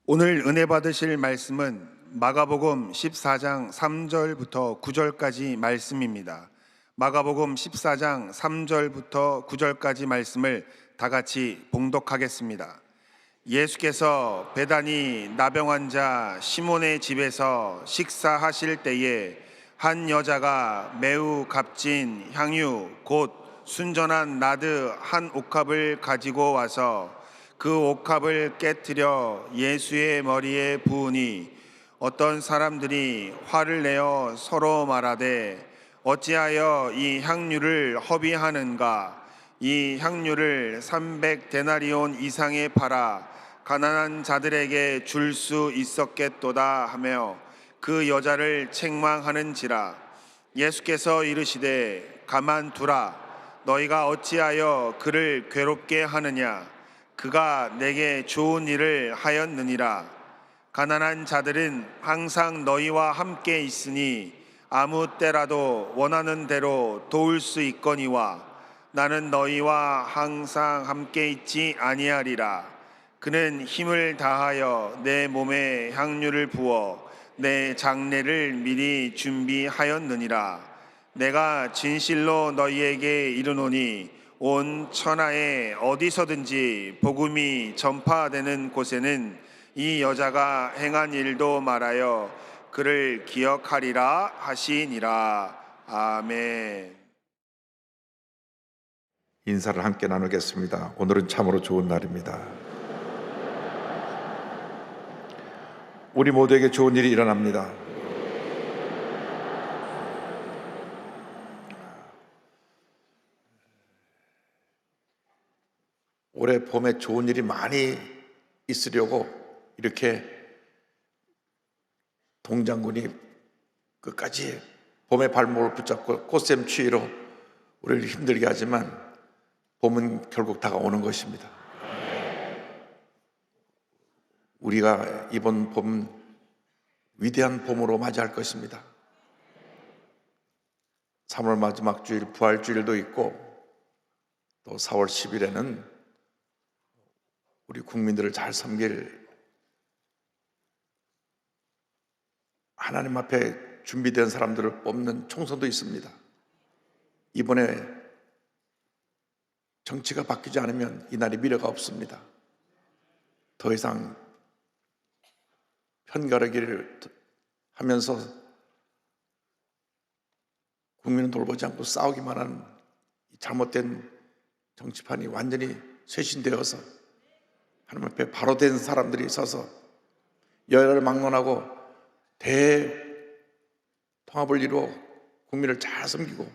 오늘 은혜 받으실 말씀은 마가복음 14장 3절부터 9절까지 말씀입니다. 마가복음 14장 3절부터 9절까지 말씀을 다 같이 봉독하겠습니다. 예수께서 베다니 나병 환자 시몬의 집에서 식사하실 때에 한 여자가 매우 값진 향유 곧 순전한 나드 한 옥합을 가지고 와서 그 옥합을 깨뜨려 예수의 머리에 부으니 어떤 사람들이 화를 내어 서로 말하되 어찌하여 이 향유를 허비하는가. 이 향유를 300데나리온 이상에 팔아 가난한 자들에게 줄 수 있었겠도다 하며 그 여자를 책망하는지라. 예수께서 이르시되 가만두라. 너희가 어찌하여 그를 괴롭게 하느냐. 그가 내게 좋은 일을 하였느니라. 가난한 자들은 항상 너희와 함께 있으니 아무 때라도 원하는 대로 도울 수 있거니와 나는 너희와 항상 함께 있지 아니하리라. 그는 힘을 다하여 내 몸에 향유를 부어 내 장례를 미리 준비하였느니라. 내가 진실로 너희에게 이르노니 온 천하에 어디서든지 복음이 전파되는 곳에는 이 여자가 행한 일도 말하여 그를 기억하리라 하시니라. 아멘. 인사를 함께 나누겠습니다. 오늘은 참으로 좋은 날입니다. 우리 모두에게 좋은 일이 일어납니다. 올해 봄에 좋은 일이 많이 있으려고 이렇게 동장군이 끝까지 봄의 발목을 붙잡고 꽃샘추위로 우리를 힘들게 하지만 봄은 결국 다가오는 것입니다. 우리가 이번 봄 위대한 봄으로 맞이할 것입니다. 3월 마지막 주일 부활주일도 있고 또 4월 10일에는 우리 국민들을 잘 섬길 하나님 앞에 준비된 사람들을 뽑는 총선도 있습니다. 이번에 정치가 바뀌지 않으면 이날이 미래가 없습니다. 더 이상 편가르기를 하면서 국민을 돌보지 않고 싸우기만 하는 잘못된 정치판이 완전히 쇄신되어서 하나님 앞에 바로 된 사람들이 있어서 여야를 막론하고 대통합을 이루어 국민을 잘 섬기고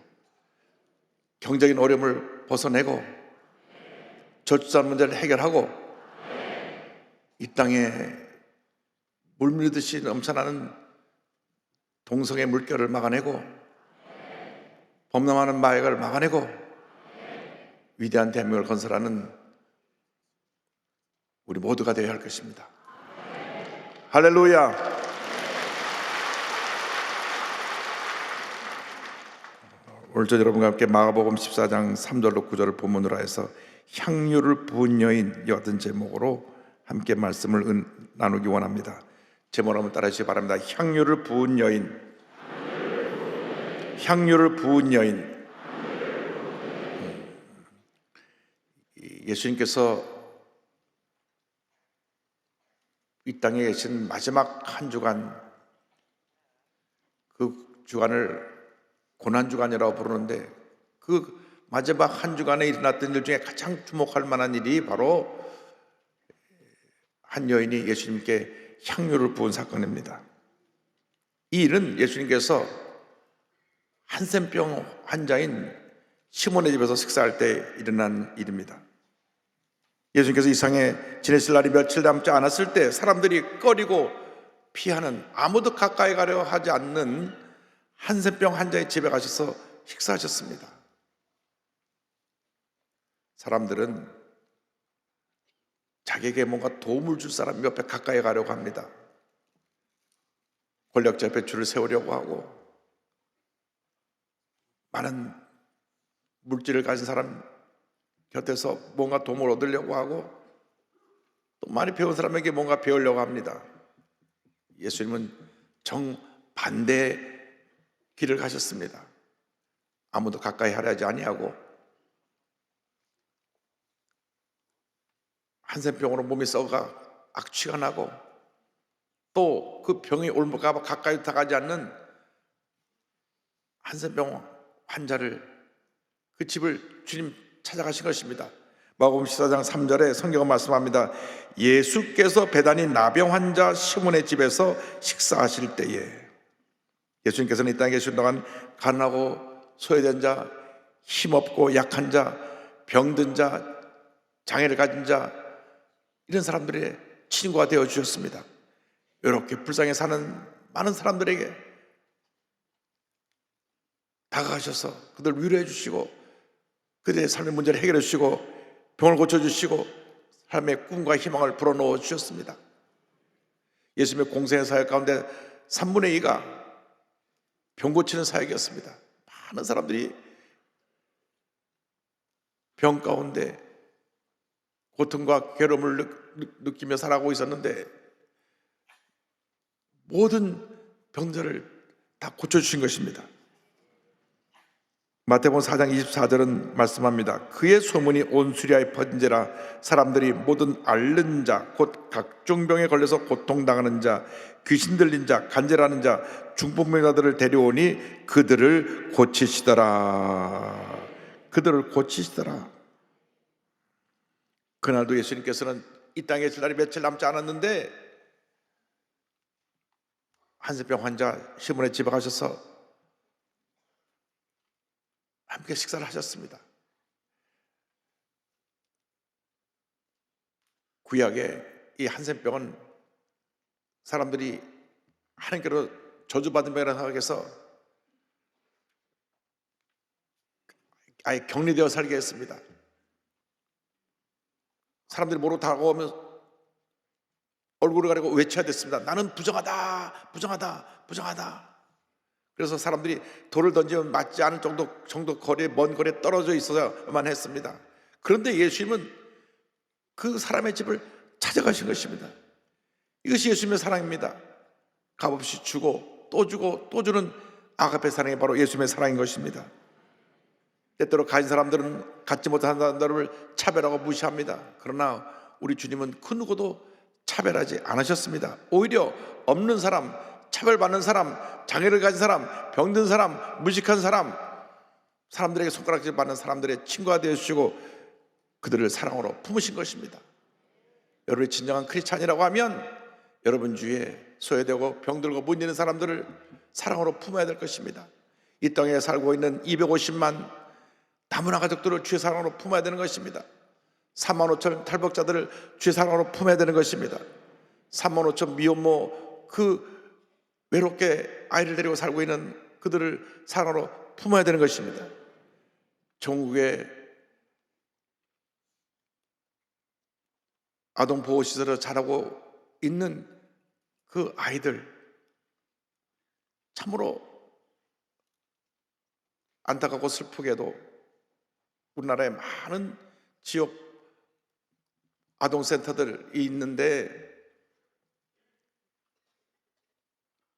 경제적인 어려움을 벗어내고 저출산 문제를 해결하고 이 땅에 물밀듯이 넘쳐나는 동성애 물결을 막아내고 범람하는 마약을 막아내고 위대한 대한민국을 건설하는 우리 모두가 되어야 할 것입니다. 할렐루야. 오늘 저 여러분과 함께 마가복음 14장 3절로 9절을 본문으로 해서 향유를 부은 여인이 어떤 제목으로 함께 말씀을 나누기 원합니다. 제목을 한번 따라 주시기 바랍니다. 향유를 부은 여인. 향유를 부은 여인. 예수님께서 이 땅에 계신 마지막 한 주간, 그 주간을 고난주간이라고 부르는데 그 마지막 한 주간에 일어났던 일 중에 가장 주목할 만한 일이 바로 한 여인이 예수님께 향유를 부은 사건입니다. 이 일은 예수님께서 한센병 환자인 시몬의 집에서 식사할 때 일어난 일입니다. 예수님께서 이 세상에 지내실 날이 며칠 남지 않았을 때 사람들이 꺼리고 피하는, 아무도 가까이 가려 하지 않는 한센병 환자의 집에 가셔서 식사하셨습니다. 사람들은 자기에게 뭔가 도움을 줄 사람 옆에 가까이 가려고 합니다. 권력자 옆에 줄을 세우려고 하고 많은 물질을 가진 사람 곁에서 뭔가 도움을 얻으려고 하고 또 많이 배운 사람에게 뭔가 배우려고 합니다. 예수님은 정반대의 길을 가셨습니다. 아무도 가까이 하려 하지 아니하고 한센병으로 몸이 썩어가 악취가 나고 또 그 병이 올까 봐 가까이 다가지 않는 한센병 환자를 그 집을 주님 찾아가신 것입니다. 마가복음 14장 3절에 성경은 말씀합니다. 예수께서 베다니 나병 환자 시몬의 집에서 식사하실 때에, 예수님께서는 이 땅에 계신 동안 가난하고 소외된 자, 힘없고 약한 자, 병든 자, 장애를 가진 자, 이런 사람들의 친구가 되어 주셨습니다. 이렇게 불쌍히 사는 많은 사람들에게 다가가셔서 그들 위로해 주시고 그들의 삶의 문제를 해결해 주시고 병을 고쳐주시고 삶의 꿈과 희망을 불어넣어 주셨습니다. 예수님의 공생의 사역 가운데 3분의 2가 병 고치는 사역이었습니다. 많은 사람들이 병 가운데 고통과 괴로움을 느끼며 살아가고 있었는데 모든 병들을 다 고쳐주신 것입니다. 마태복음 4장 24절은 말씀합니다. 그의 소문이 온 수리아에 퍼진지라 사람들이 모든 앓는 자 곧 각종 병에 걸려서 고통당하는 자 귀신 들린 자 간절하는 자 중풍병자들을 데려오니 그들을 고치시더라. 그들을 고치시더라. 그날도 예수님께서는 이 땅에 있을 날이 며칠 남지 않았는데 한센병 환자 시몬의 집에 가셔서 함께 식사를 하셨습니다. 구약의 이 한센병은 사람들이 하나님께로 저주받은 병이라고 생각해서 아예 격리되어 살게 했습니다. 사람들이 모르고 다가오면 얼굴을 가리고 외쳐야 됐습니다. 나는 부정하다, 부정하다, 부정하다. 그래서 사람들이 돌을 던지면 맞지 않을 정도 거리에 먼 거리에 떨어져 있어야만 했습니다. 그런데 예수님은 그 사람의 집을 찾아가신 것입니다. 이것이 예수님의 사랑입니다. 값없이 주고 또 주는 아가페 사랑이 바로 예수님의 사랑인 것입니다. 때때로 가진 사람들은 갖지 못한 사람들을 차별하고 무시합니다. 그러나 우리 주님은 그 누구도 차별하지 않으셨습니다. 오히려 없는 사람, 차별받는 사람, 장애를 가진 사람, 병든 사람, 무식한 사람, 사람들에게 손가락질 받는 사람들의 친구가 되어주시고 그들을 사랑으로 품으신 것입니다. 여러분이 진정한 크리스찬이라고 하면 여러분 주위에 소외되고 병들고 못 있는 사람들을 사랑으로 품어야 될 것입니다. 이 땅에 살고 있는 250만 다문화 가족들을 주의 사랑으로 품어야 되는 것입니다. 3만 5천 탈북자들을 주의 사랑으로 품어야 되는 것입니다. 3만 5천 미혼모 그 외롭게 아이를 데리고 살고 있는 그들을 사랑으로 품어야 되는 것입니다. 전국에 아동보호시설에 자라고 있는 그 아이들 참으로 안타깝고 슬프게도 우리나라에 많은 지역 아동센터들이 있는데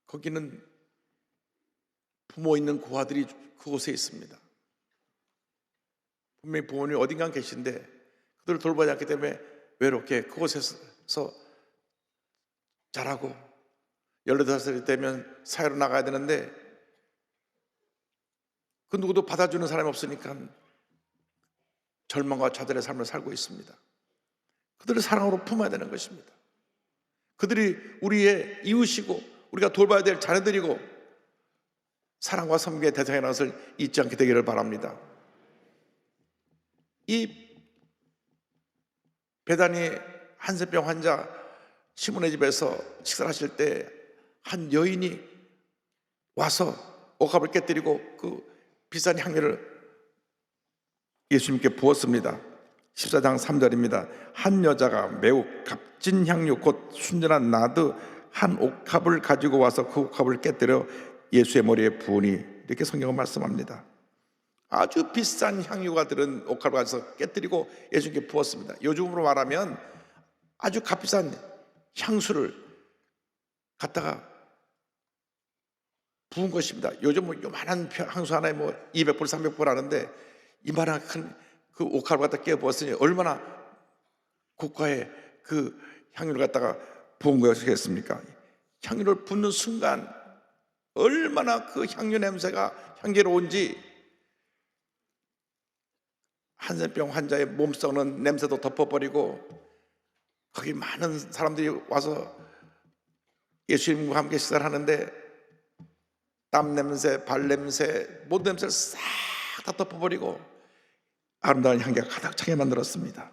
거기는 부모 있는 고아들이 그곳에 있습니다. 분명히 부모님이 어딘가 계신데 그들을 돌보지 않기 때문에 외롭게 그곳에서 자라고 18살이 되면 사회로 나가야 되는데 그 누구도 받아주는 사람이 없으니까 절망과 좌절의 삶을 살고 있습니다. 그들을 사랑으로 품어야 되는 것입니다. 그들이 우리의 이웃이고 우리가 돌봐야 될 자녀들이고 사랑과 섬기의 대상이라는 것을 잊지 않게 되기를 바랍니다. 이 베다니 한센병 환자 시몬의 집에서 식사를 하실 때 한 여인이 와서 옥합을 깨뜨리고 그 비싼 향료를 예수님께 부었습니다. 14장 3절입니다. 한 여자가 매우 값진 향유 곧 순전한 나드 한 옥합을 가지고 와서 그 옥합을 깨뜨려 예수의 머리에 부으니 이렇게 성경은 말씀합니다. 아주 비싼 향유가 들은 옥합을 가져서 깨뜨리고 예수님께 부었습니다. 요즘으로 말하면 아주 값비싼 향수를 갖다가 부은 것입니다. 요즘 뭐 요만한 향수 하나에 뭐 200불, 300불 하는데 이만한 큰 그 옥합을 갖다 깨어 부었으니 얼마나 고가의 그 향유를 갖다가 부은 것이겠습니까? 향유를 붓는 순간 얼마나 그 향유 냄새가 향기로운지 한센병 환자의 몸 썩는 냄새도 덮어버리고 거기 많은 사람들이 와서 예수님과 함께 식사를 하는데 땀 냄새, 발 냄새, 모든 냄새를 싹 다 덮어버리고 아름다운 향기가 가득 차게 만들었습니다.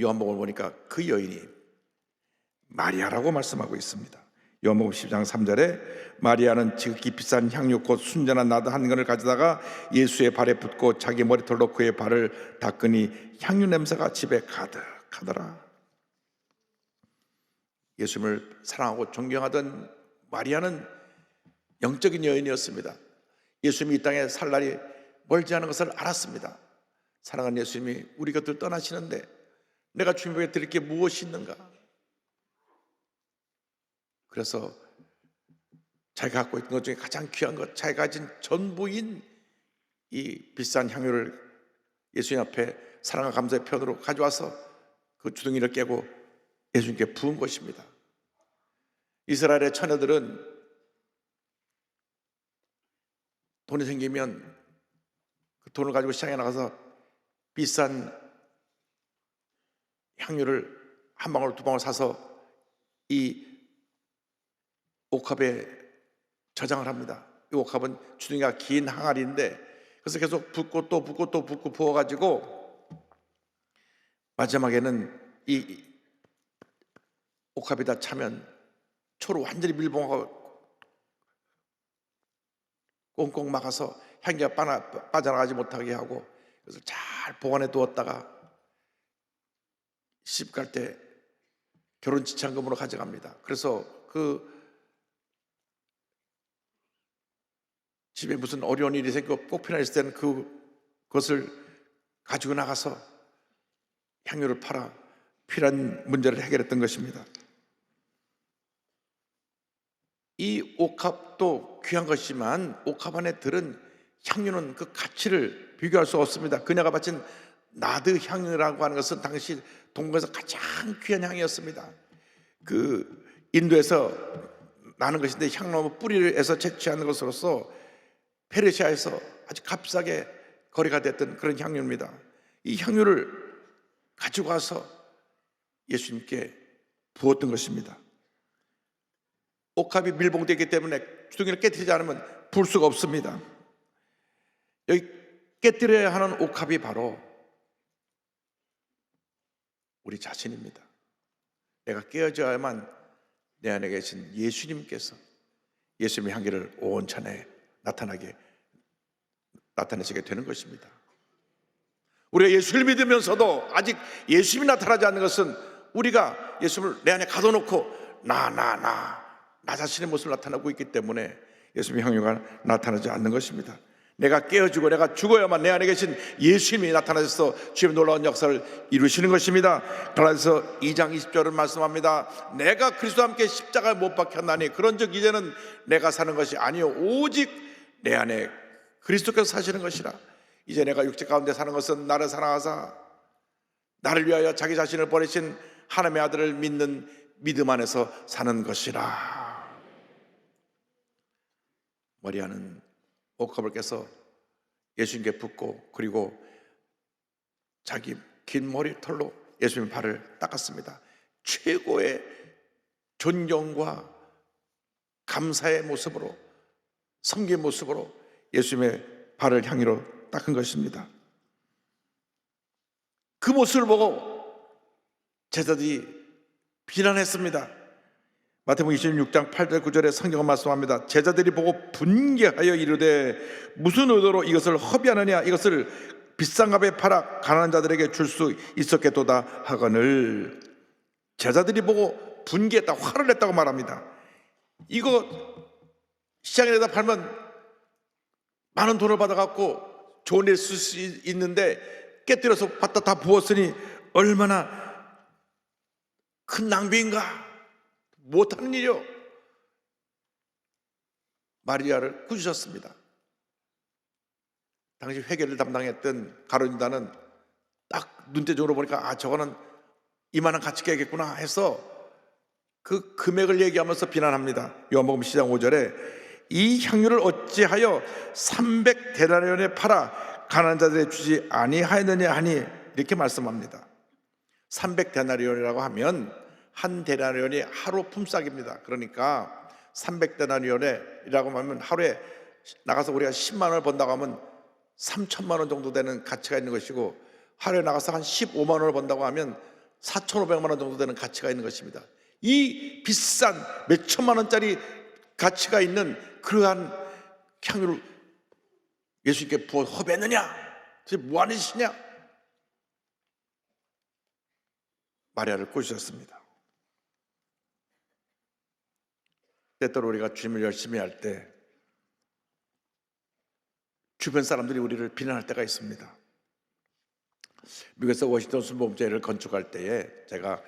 요한복음을 보니까 그 여인이 마리아라고 말씀하고 있습니다. 요한복음 10장 3절에 마리아는 지극히 비싼 향유 곧 순전한 나드 한 근을 가져다가 예수의 발에 붓고 자기 머리털로 그의 발을 닦으니 향유 냄새가 집에 가득하더라. 예수님을 사랑하고 존경하던 마리아는 영적인 여인이었습니다. 예수님이 이 땅에 살 날이 멀지 않은 것을 알았습니다. 사랑하는 예수님이 우리 곁을 떠나시는데 내가 주님에게 드릴 게 무엇이 있는가? 그래서 자기가 갖고 있는 것 중에 가장 귀한 것, 자기가 가진 전부인 이 비싼 향유를 예수님 앞에 사랑과 감사의 표현으로 가져와서 그 주둥이를 깨고 예수님께 부은 것입니다. 이스라엘의 처녀들은 돈이 생기면 그 돈을 가지고 시장에 나가서 비싼 향유를 한 방울 두 방울 사서 이 옥합에 저장을 합니다. 이 옥합은 주둥이가 긴 항아리인데 그래서 계속 붓고 또 붓고 또 붓고 부어가지고 마지막에는 이 옥합에다 차면 초로 완전히 밀봉하고 꽁꽁 막아서 향기가 빠져나가지 못하게 하고 그래서 잘 보관해 두었다가 시집 갈 때 결혼 지참금으로 가져갑니다. 그래서 그 집에 무슨 어려운 일이 생기고 꼭 필요했을 때는 그것을 가지고 나가서 향유를 팔아 필요한 문제를 해결했던 것입니다. 이 옥합도 귀한 것이지만 옥합 안에 들은 향유는 그 가치를 비교할 수 없습니다. 그녀가 바친 나드 향유라고 하는 것은 당시 동국에서 가장 귀한 향이었습니다. 그 인도에서 나는 것인데 향나무 뿌리에서 채취하는 것으로서 페르시아에서 아주 값싸게 거래가 됐던 그런 향유입니다. 이 향유를 가지고 와서 예수님께 부었던 것입니다. 옥합이 밀봉되기 때문에 주둥이를 깨뜨리지 않으면 부을 수가 없습니다. 여기 깨뜨려야 하는 옥합이 바로 우리 자신입니다. 내가 깨어져야만 내 안에 계신 예수님께서 예수님의 향기를 온 천하에 나타내시게 되는 것입니다. 우리가 예수를 믿으면서도 아직 예수님이 나타나지 않는 것은 우리가 예수님을 내 안에 가둬놓고 나 자신의 모습을 나타나고 있기 때문에 예수님의 향유가 나타나지 않는 것입니다. 내가 깨어지고 내가 죽어야만 내 안에 계신 예수님이 나타나셔서 주님의 놀라운 역사를 이루시는 것입니다. 갈라디아서 2장 20절을 말씀합니다. 내가 그리스도와 함께 십자가에 못 박혔나니 그런즉 이제는 내가 사는 것이 아니요 오직 내 안에 그리스도께서 사시는 것이라. 이제 내가 육체 가운데 사는 것은 나를 사랑하사 나를 위하여 자기 자신을 버리신 하나님의 아들을 믿는 믿음 안에서 사는 것이라. 마리아는 옥합을 깨서 예수님께 붓고 그리고 자기 긴 머리털로 예수님 발을 닦았습니다. 최고의 존경과 감사의 모습으로 섬기의 모습으로 예수님의 발을 향유로 닦은 것입니다. 그 모습을 보고 제자들이 비난했습니다. 마태복음 26장 8절 9절에 성경은 말씀합니다. 제자들이 보고 분개하여 이르되 무슨 의도로 이것을 허비하느냐, 이것을 비싼 값에 팔아 가난한 자들에게 줄 수 있었겠도다 하거늘. 제자들이 보고 분개했다, 화를 냈다고 말합니다. 이거 시장에 내다 팔면 많은 돈을 받아갖고 좋은 일 쓸 수 있는데 깨뜨려서 갖다 다 부었으니 얼마나 큰 낭비인가. 못하는 일이요. 마리아를 꾸짖었습니다. 당시 회계를 담당했던 가론유다는 딱 눈대중으로 보니까 저거는 이만한 가치 깨겠구나 해서 그 금액을 얘기하면서 비난합니다. 요한복음 10장 5절에 이 향유를 어찌하여 300데나리온에 팔아 가난한 자들에 주지 아니하였느냐 하니 이렇게 말씀합니다. 300데나리온이라고 하면 한 데나리온이 하루 품삯입니다. 그러니까 300데나리온이라고 하면 하루에 나가서 우리가 10만 원을 번다고 하면 3천만 원 정도 되는 가치가 있는 것이고, 하루에 나가서 한 15만 원을 번다고 하면 4,500만 원 정도 되는 가치가 있는 것입니다. 이 비싼 몇 천만 원짜리 가치가 있는 그러한 향유를 예수님께 부어 허비했느냐? 도대체 뭐하는 짓이냐? 마리아를 꾸짖었습니다. 때때로 우리가 주님을 열심히 할 때 주변 사람들이 우리를 비난할 때가 있습니다. 미국에서 워싱턴 순복음교회를 건축할 때에 제가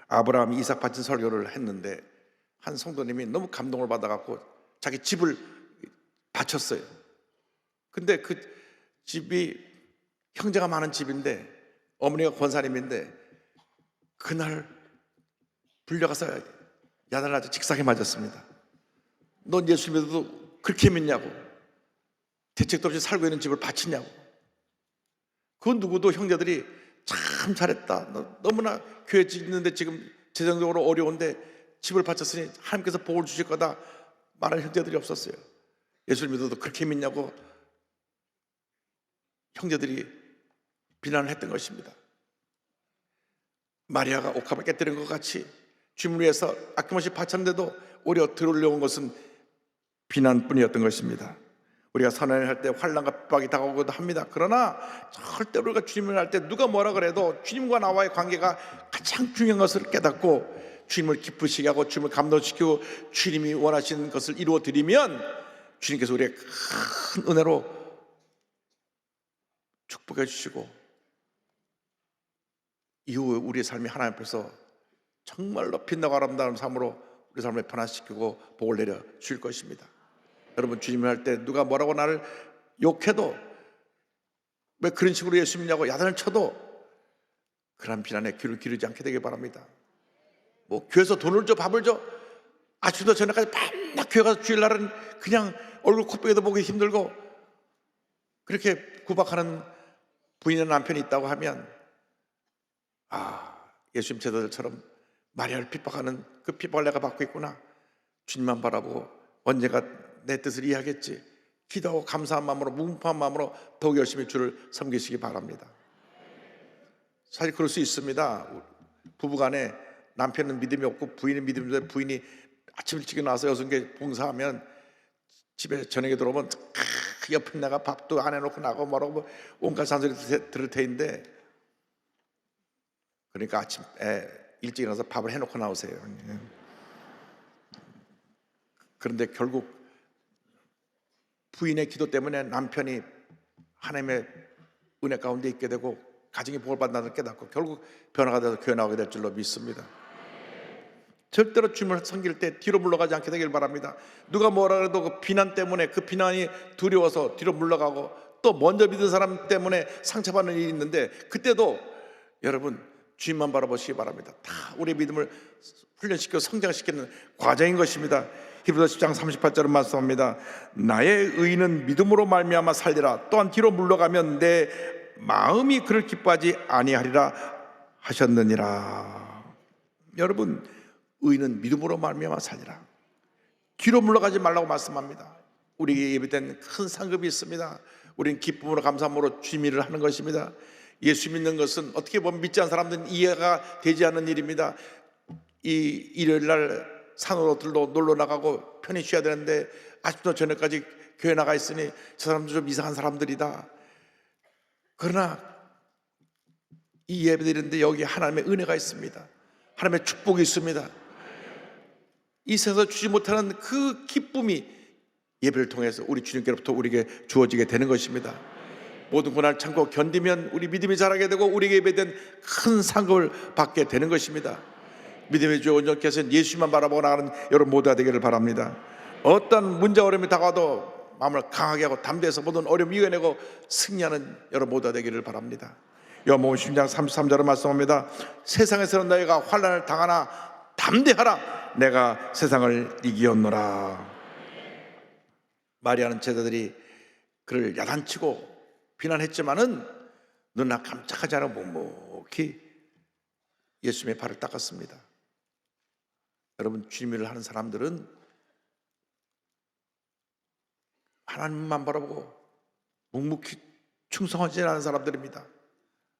아브라함 이삭 바친 설교를 했는데 한 성도님이 너무 감동을 받아갖고 자기 집을 바쳤어요. 근데 그 집이 형제가 많은 집인데 어머니가 권사님인데 그날 불려가서 야단을 직사게 맞았습니다. 넌 예수 믿어도 그렇게 믿냐고, 대책도 없이 살고 있는 집을 바치냐고. 그 누구도 형제들이 참 잘했다, 너 너무나 교회 짓는데 지금 재정적으로 어려운데 집을 바쳤으니 하나님께서 복을 주실 거다 말하는 형제들이 없었어요. 예수를 믿어도 그렇게 믿냐고 형제들이 비난을 했던 것입니다. 마리아가 옥합을 깨뜨린 것 같이 주님을 위해서 아낌없이 바쳤는데도 오히려 들어올려온 것은 비난뿐이었던 것입니다. 우리가 선언을 할 때 환난과 핍박이 다가오기도 합니다. 그러나 절대 우리가 주님을 할 때 누가 뭐라 그래도 주님과 나와의 관계가 가장 중요한 것을 깨닫고 주님을 기쁘시게 하고 주님을 감동시키고 주님이 원하시는 것을 이루어 드리면 주님께서 우리의 큰 은혜로 축복해 주시고 이후에 우리의 삶이 하나님 앞에서 정말로 빛나고 아름다운 삶으로 우리 삶을 변화시키고 복을 내려 주실 것입니다. 여러분, 주님을 할 때 누가 뭐라고 나를 욕해도, 왜 그런 식으로 예수 믿냐고 야단을 쳐도 그런 비난에 귀를 기르지 않게 되길 바랍니다. 뭐 교회에서 돈을 줘, 밥을 줘, 아침부터 저녁까지 밤낮 교회 가서 주일날은 그냥 얼굴 코빼기도 보기 힘들고 그렇게 구박하는 부인의 남편이 있다고 하면 예수님 제자들처럼 마리아를 핍박하는 그 핍박을 내가 받고 있구나, 주님만 바라보고 언젠가 내 뜻을 이해하겠지, 기도하고 감사한 마음으로 무분한 마음으로 더욱 열심히 주를 섬기시기 바랍니다. 사실 그럴 수 있습니다. 부부간에 남편은 믿음이 없고 부인은 믿음이 없는데 부인이 아침 일찍 나와서 여성계 봉사하면 집에 저녁에 들어오면 옆에 내가 밥도 안 해놓고 나가고 뭐라고 온갖 잔소리 들을 테인데, 그러니까 아침에 일찍 일어나서 밥을 해놓고 나오세요. 그런데 결국 부인의 기도 때문에 남편이 하나님의 은혜 가운데 있게 되고 가정이 복을 받는다는 깨닫고 결국 변화가 돼서 교회 나오게 될 줄로 믿습니다. 절대로 주님을 섬길 때 뒤로 물러가지 않게 되길 바랍니다. 누가 뭐라 해도 그 비난 때문에, 그 비난이 두려워서 뒤로 물러가고 또 먼저 믿은 사람 때문에 상처받는 일이 있는데, 그때도 여러분 주님만 바라보시기 바랍니다. 다 우리의 믿음을 훈련시켜 성장시키는 과정인 것입니다. 히브리서 10장 38절은 말씀합니다. 나의 의인은 믿음으로 말미암아 살리라. 또한 뒤로 물러가면 내 마음이 그를 기뻐하지 아니하리라 하셨느니라. 여러분, 의인은 믿음으로 말미암아 살리라. 뒤로 물러가지 말라고 말씀합니다. 우리에게 예비된 큰 상급이 있습니다. 우리는 기쁨으로 감사함으로 주님 일을 하는 것입니다. 예수 믿는 것은 어떻게 보면 믿지 않는 사람들은 이해가 되지 않는 일입니다. 이 일요일날 산으로 놀러 나가고 편히 쉬어야 되는데 아침부터 저녁까지 교회 나가 있으니 저 사람들 좀 이상한 사람들이다. 그러나 이 예배드리는데 여기 하나님의 은혜가 있습니다. 하나님의 축복이 있습니다. 이 세상에서 주지 못하는 그 기쁨이 예배를 통해서 우리 주님께로부터 우리에게 주어지게 되는 것입니다. 모든 고난을 참고 견디면 우리 믿음이 자라게 되고 우리에게 예배된 큰 상급을 받게 되는 것입니다. 믿음의 주 온전케 예수만 바라보고 나가는 여러분 모두가 되기를 바랍니다. 어떤 문제 어려움이 다가와도 마음을 강하게 하고 담대해서 모든 어려움 이겨내고 승리하는 여러분 모두가 되기를 바랍니다. 요한복음 10장 33절을 말씀합니다. 세상에서는 너희가 환난을 당하나 담대하라, 내가 세상을 이기었노라. 마리아는 제자들이 그를 야단치고 비난했지만은 눈나 깜짝하지 않아 묵묵히 예수님의 발을 닦았습니다. 여러분, 주님을 하는 사람들은 하나님만 바라보고 묵묵히 충성하지 않은 사람들입니다.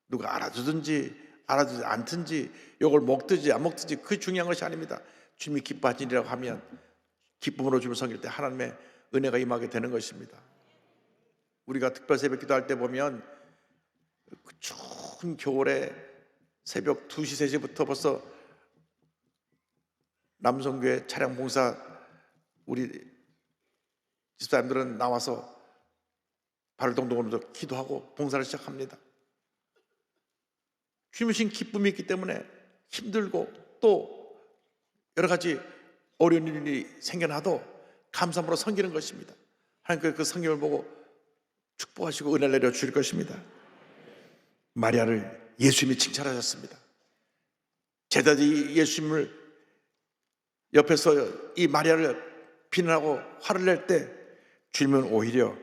누가 알아주든지 알아주지 않든지 욕을 먹든지 안 먹든지 그게 중요한 것이 아닙니다. 주님이 기뻐하시리라고 하면 기쁨으로 주님을 섬길 때 하나님의 은혜가 임하게 되는 것입니다. 우리가 특별 새벽 기도할 때 보면 그 추운 겨울에 새벽 2시, 3시부터 벌써 남성교회 차량 봉사 우리 집사님들은 나와서 발동동으로 기도하고 봉사를 시작합니다. 주님이신 기쁨이 있기 때문에 힘들고 또 여러 가지 어려운 일이 생겨나도 감사함으로 섬기는 것입니다. 하나님께서 그 섬김을 보고 축복하시고 은혜를 내려 주실 것입니다. 마리아를 예수님이 칭찬하셨습니다. 제자들이 예수님을 옆에서 이 마리아를 비난하고 화를 낼 때 주님은 오히려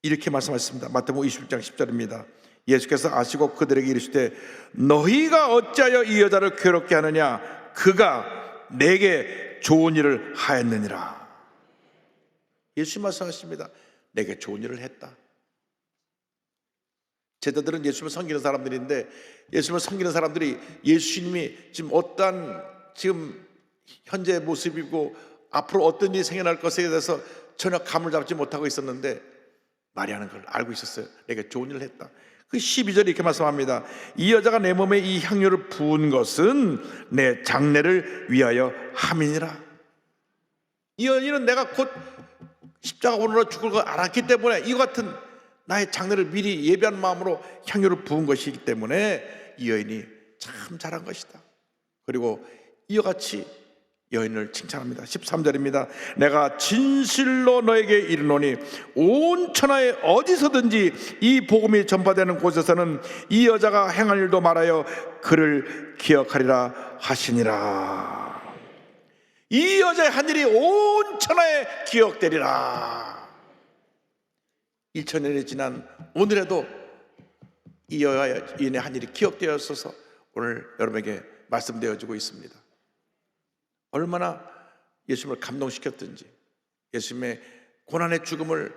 이렇게 말씀하셨습니다. 마태복음 21장 10절입니다. 예수께서 아시고 그들에게 이르시되 너희가 어찌하여 이 여자를 괴롭게 하느냐, 그가 내게 좋은 일을 하였느니라. 예수님 말씀하십니다. 내게 좋은 일을 했다. 제자들은 예수님을 섬기는 사람들인데 예수님을 섬기는 사람들이 예수님이 지금 어떠한 지금 현재 모습이고 앞으로 어떤 일이 생겨날 것에 대해서 전혀 감을 잡지 못하고 있었는데 마리아는 그걸 알고 있었어요. 내게 좋은 일을 했다. 그 12절에 이렇게 말씀합니다. 이 여자가 내 몸에 이 향유를 부은 것은 내 장례를 위하여 함이니라. 이 여인은 내가 곧 십자가 오늘로 죽을 걸 알았기 때문에 이와 같은 나의 장례를 미리 예비한 마음으로 향유를 부은 것이기 때문에 이 여인이 참 잘한 것이다. 그리고 이와 같이 여인을 칭찬합니다. 13절입니다. 내가 진실로 너에게 이르노니 온 천하에 어디서든지 이 복음이 전파되는 곳에서는 이 여자가 행한 일도 말하여 그를 기억하리라 하시니라. 이 여자의 한 일이 온 천하에 기억되리라. 2000년이 지난 오늘에도 이 여인의 한 일이 기억되었어서 오늘 여러분에게 말씀되어지고 있습니다. 얼마나 예수님을 감동시켰든지 예수님의 고난의 죽음을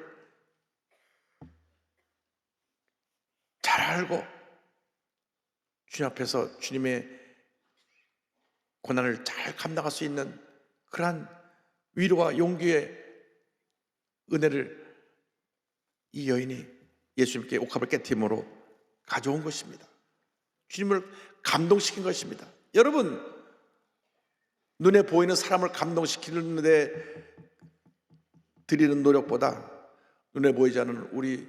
잘 알고 주님 앞에서 주님의 고난을 잘 감당할 수 있는 그러한 위로와 용기의 은혜를 이 여인이 예수님께 옥합을 깨트림으로 가져온 것입니다. 주님을 감동시킨 것입니다. 여러분, 눈에 보이는 사람을 감동시키는데 드리는 노력보다 눈에 보이지 않는 우리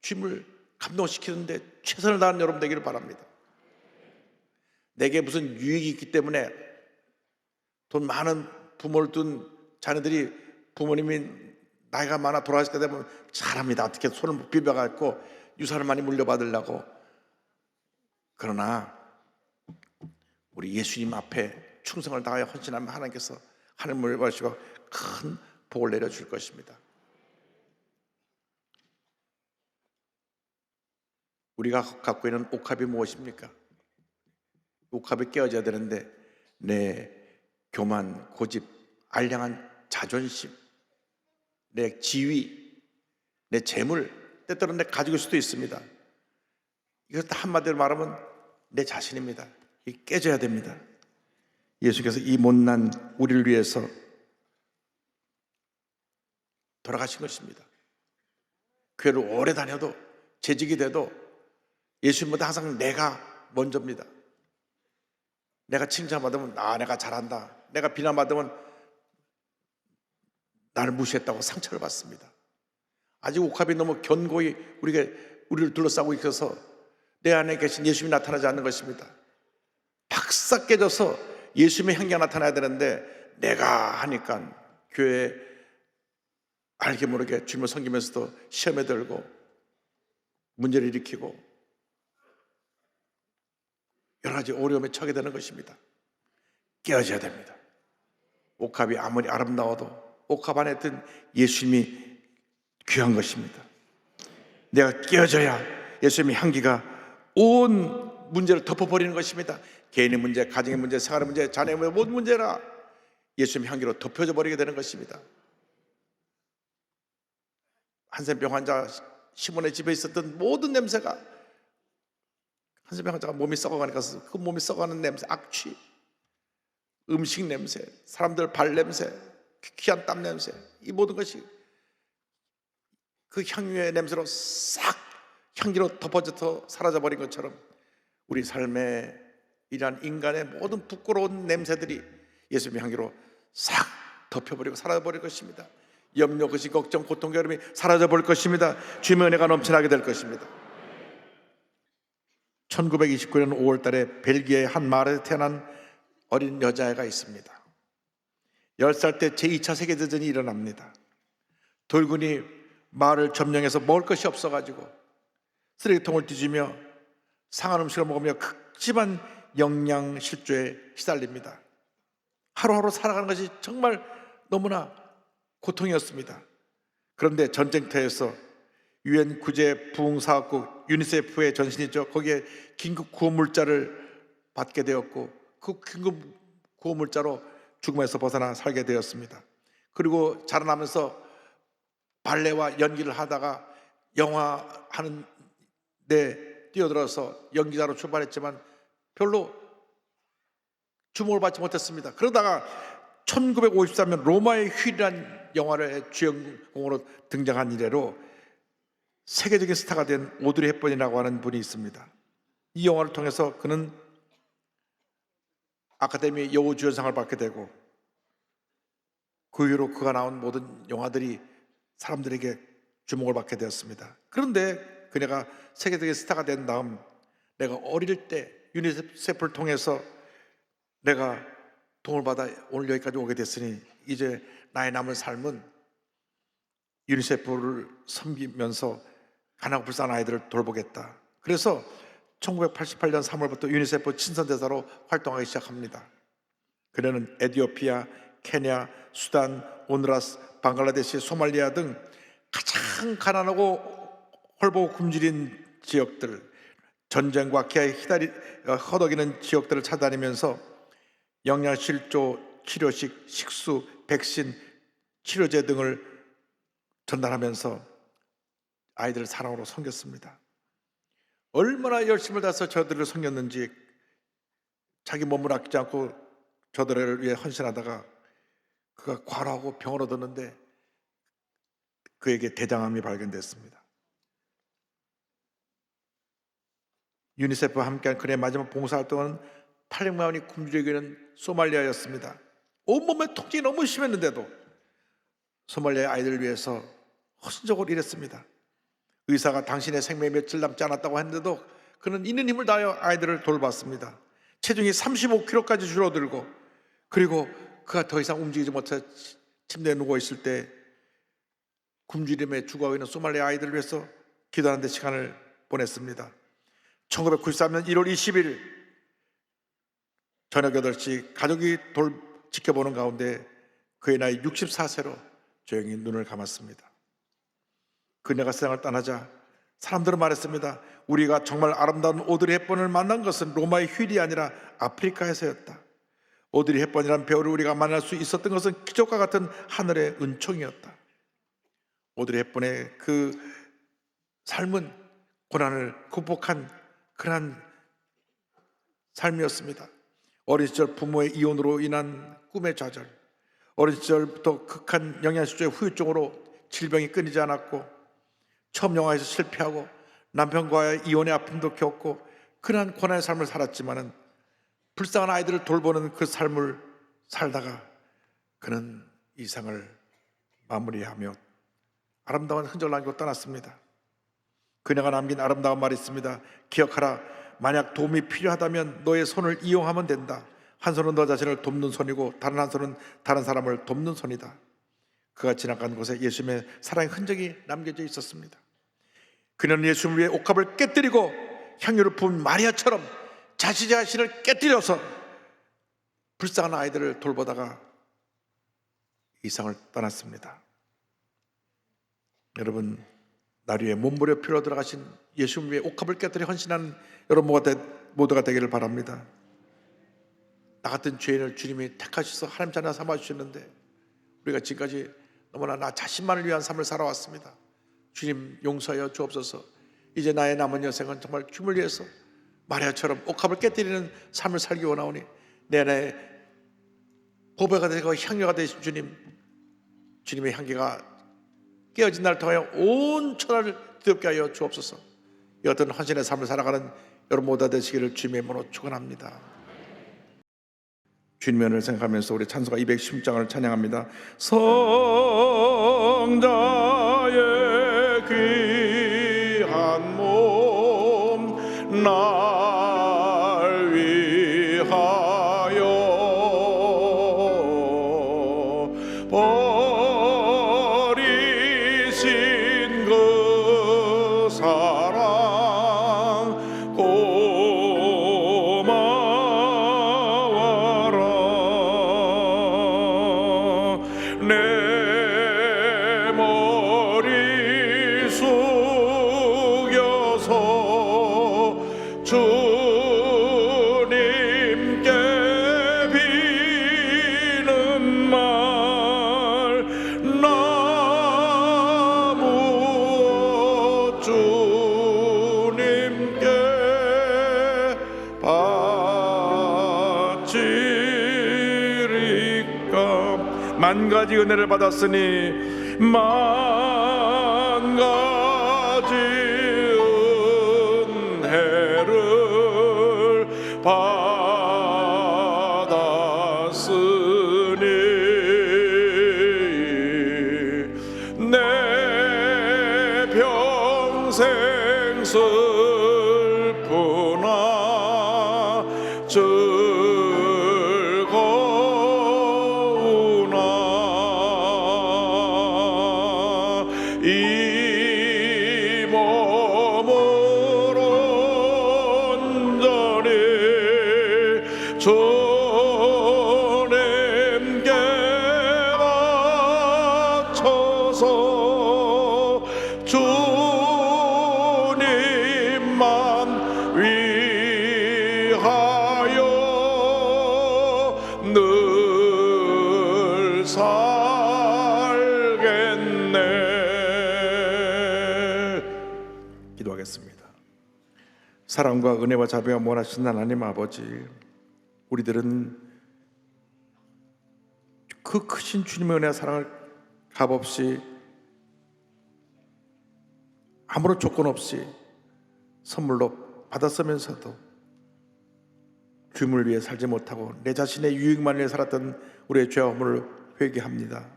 주님을 감동시키는데 최선을 다하는 여러분 되기를 바랍니다. 내게 무슨 유익이 있기 때문에 돈 많은 부모를 둔 자녀들이 부모님이 나이가 많아 돌아가실 때 되면 잘합니다. 어떻게 손을 비벼갖고 유산을 많이 물려받으려고. 그러나 우리 예수님 앞에 충성을 다하여 헌신하면 하나님께서 하늘을 보시고 큰 복을 내려줄 것입니다. 우리가 갖고 있는 옥합이 무엇입니까? 옥합이 깨어져야 되는데 내 교만, 고집, 알량한 자존심, 내 지위, 내 재물, 때때로는 내 가지고 수도 있습니다. 이것 한마디로 말하면 내 자신입니다. 이 깨져야 됩니다. 예수께서 이 못난 우리를 위해서 돌아가신 것입니다. 교회를 오래 다녀도 재직이 돼도 예수님보다 항상 내가 먼저입니다. 내가 칭찬받으면 내가 잘한다. 내가 비난받으면 나를 무시했다고 상처를 받습니다. 아직 옥합이 너무 견고히 우리가 우리를 둘러싸고 있어서 내 안에 계신 예수님이 나타나지 않는 것입니다. 박싹 깨져서 예수님의 향기가 나타나야 되는데 내가 하니까 교회에 알게 모르게 주님을 섬기면서도 시험에 들고 문제를 일으키고 여러 가지 어려움에 처하게 되는 것입니다. 깨어져야 됩니다. 옥합이 아무리 아름다워도 옥합 안에 든 예수님이 귀한 것입니다. 내가 깨어져야 예수님의 향기가 온 문제를 덮어버리는 것입니다. 개인의 문제, 가정의 문제, 생활의 문제, 자녀의 문제, 모든 문제라 예수님의 향기로 덮여져 버리게 되는 것입니다. 한센병 환자 시몬의 집에 있었던 모든 냄새가, 한센병 환자가 몸이 썩어가니까 그 몸이 썩어가는 냄새, 악취, 음식 냄새, 사람들 발 냄새, 귀한 땀 냄새, 이 모든 것이 그 향유의 냄새로 싹 향기로 덮어져서 사라져버린 것처럼 우리 삶에 이러한 인간의 모든 부끄러운 냄새들이 예수님의 향기로 싹 덮여버리고 사라져버릴 것입니다. 염려, 것이 걱정, 고통, 괴로움이 사라져버릴 것입니다. 주님의 은혜가 넘쳐나게 될 것입니다. 1929년 5월 달에 벨기에 한 마을에서 태어난 어린 여자애가 있습니다. 10살 때 제2차 세계대전이 일어납니다. 돌군이 마을을 점령해서 먹을 것이 없어가지고 쓰레기통을 뒤지며 상한 음식을 먹으며 극심한 영양실조에 시달립니다. 하루하루 살아가는 것이 정말 너무나 고통이었습니다. 그런데 전쟁터에서 유엔 구제 부흥사업국 유니세프의 전신이죠. 거기에 긴급 구호물자를 받게 되었고 그 긴급 구호물자로 죽음에서 벗어나 살게 되었습니다. 그리고 자라나면서 발레와 연기를 하다가 영화 하는 데 뛰어들어서 연기자로 출발했지만 별로 주목을 받지 못했습니다. 그러다가 1953년 로마의 휠이라는 영화의 주인공으로 등장한 이래로 세계적인 스타가 된 오드리 헵번이라고 하는 분이 있습니다. 이 영화를 통해서 그는 아카데미 여우주연상을 받게 되고 그 이후로 그가 나온 모든 영화들이 사람들에게 주목을 받게 되었습니다. 그런데 그녀가 세계적인 스타가 된 다음 내가 어릴 때 유니세프를 통해서 내가 도움을 받아 오늘 여기까지 오게 됐으니 이제 나의 남은 삶은 유니세프를 섬기면서 가난하고 불쌍한 아이들을 돌보겠다. 그래서 1988년 3월부터 유니세프 친선대사로 활동하기 시작합니다. 그녀는 에티오피아, 케냐, 수단, 오누라스, 방글라데시, 소말리아 등 가장 가난하고 헐벗고 굶주린 지역들, 전쟁과 기아에 허덕이는 지역들을 찾아다니면서 영양실조, 치료식, 식수, 백신, 치료제 등을 전달하면서 아이들을 사랑으로 섬겼습니다. 얼마나 열심을 다해서 저들을 섬겼는지 자기 몸을 아끼지 않고 저들을 위해 헌신하다가 그가 과로하고 병을 얻었는데 그에게 대장암이 발견됐습니다. 유니세프와 함께한 그의 마지막 봉사활동은 800만 원이 굶주려 있는 소말리아였습니다. 온몸에 통증이 너무 심했는데도 소말리아의 아이들을 위해서 헌신적으로 일했습니다. 의사가 당신의 생명이 며칠 남지 않았다고 했는데도 그는 있는 힘을 다하여 아이들을 돌봤습니다. 체중이 35kg까지 줄어들고 그리고 그가 더 이상 움직이지 못해 침대에 누워 있을 때 굶주림에 죽어가고 있는 소말리아 아이들을 위해서 기도하는 데 시간을 보냈습니다. 1993년 1월 20일 저녁 8시 가족이 지켜보는 가운데 그의 나이 64세로 조용히 눈을 감았습니다. 그녀가 세상을 떠나자 사람들은 말했습니다. 우리가 정말 아름다운 오드리 헵번을 만난 것은 로마의 휠이 아니라 아프리카에서였다. 오드리 헵번이라는 배우를 우리가 만날 수 있었던 것은 기적과 같은 하늘의 은총이었다. 오드리 헵번의 그 삶은 고난을 극복한 그러한 삶이었습니다. 어린 시절 부모의 이혼으로 인한 꿈의 좌절, 어린 시절부터 극한 영양실조의 후유증으로 질병이 끊이지 않았고 처음 영화에서 실패하고 남편과의 이혼의 아픔도 겪고 그러한 고난의 삶을 살았지만은 불쌍한 아이들을 돌보는 그 삶을 살다가 그는 이 생을 마무리하며 아름다운 흔적을 남기고 떠났습니다. 그녀가 남긴 아름다운 말이 있습니다. 기억하라. 만약 도움이 필요하다면 너의 손을 이용하면 된다. 한 손은 너 자신을 돕는 손이고 다른 한 손은 다른 사람을 돕는 손이다. 그가 지나간 곳에 예수님의 사랑의 흔적이 남겨져 있었습니다. 그녀는 예수님을 위해 옥합을 깨뜨리고 향유를 부은 마리아처럼 자신을 깨뜨려서 불쌍한 아이들을 돌보다가 이 세상을 떠났습니다. 여러분, 날 위해 몸부려 피로 들어가신 예수님을 위해 옥합을 깨뜨려 헌신하는 여러분 모두가 되기를 바랍니다. 나 같은 죄인을 주님이 택하셔서 하나님 자녀 삼아주셨는데 우리가 지금까지 너무나 나 자신만을 위한 삶을 살아왔습니다. 주님 용서하여 주옵소서. 이제 나의 남은 여생은 정말 주님을 위해서 마리아처럼 옥합을 깨뜨리는 삶을 살기 원하오니 내 안에 보배가 되고 향유가 되신 주님, 주님의 향기가 깨어진 날을 통하여 온 천하를 뒤덮게 하여 주옵소서. 이 어떤 헌신의 삶을 살아가는 여러분 모두 되시기를 주님의 이름으로 축원합니다. 주님의 은혜를 생각하면서 우리 찬송가 216장을 찬양합니다. 성자의 귀한 몸 날 위하여 버리신 그 사랑 고마워라. 내 머리 숙여서 주님께 비는 말 나무 주님께 바치리까. 만 가지 은혜를 받았으니 만 가지 은혜를 받았으니 내 평생 슬프나 즐거우나 이 몸을 온전히 주님께 바쳐서 주님만 위하여 늘 살겠네. 기도하겠습니다. 사랑과 은혜와 자비가 원하신 하나님 아버지, 우리들은 그 크신 주님의 은혜와 사랑을 값없이 아무런 조건 없이 선물로 받았으면서도 주님을 위해 살지 못하고 내 자신의 유익만을 위해 살았던 우리의 죄와 허물을 회개합니다.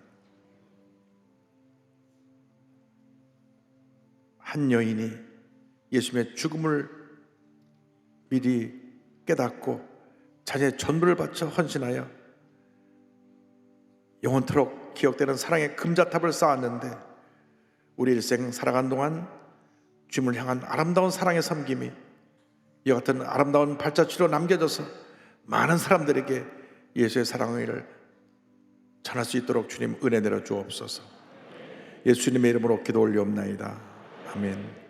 한 여인이 예수님의 죽음을 미리 깨닫고 자신의 전부를 바쳐 헌신하여 영원토록 기억되는 사랑의 금자탑을 쌓았는데 우리 일생 살아간 동안 주님을 향한 아름다운 사랑의 섬김이 이와 같은 아름다운 발자취로 남겨져서 많은 사람들에게 예수의 사랑을 전할 수 있도록 주님 은혜 내려 주옵소서. 예수님의 이름으로 기도 올리옵나이다. 아멘.